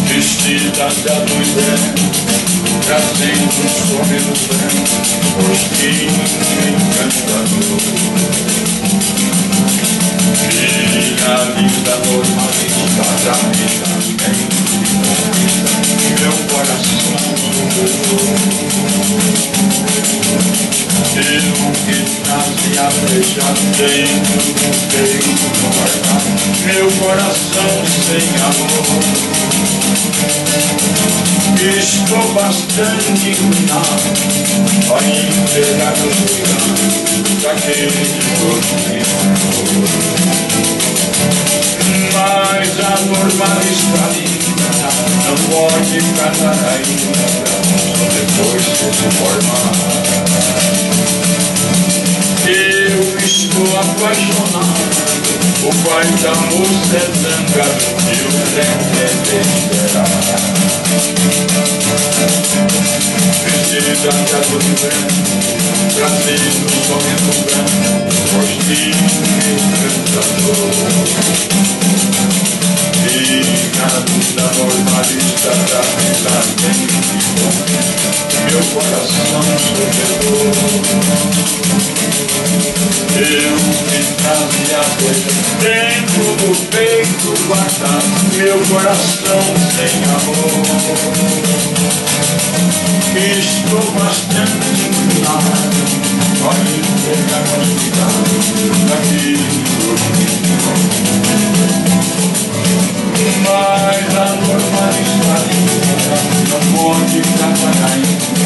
Vestida da mulher, trazendo um sorriso branco, rostinho encantador. Filha linda, normalista da vida, meu coração eu que nasci a beijar dentro do peito guardar meu coração sem amor. Estou bastante inclinado a entregar o lugar daquele corpo. Mas a normalista linda não pode casar ainda, só depois que se formar. Eu estou apaixonado, o pai da moça é zangado e o deve esperar. Vestida da mulher, trazendo um sorriso branco, rostinho encantador. Filha da normalista da vida meu coração sofredor. Eu que trazia a coisa dentro do peito guardar meu coração sem amor. Estou bastante inclinado a entregar a cuidado daquele mas a normalista linda não pode casar ainda,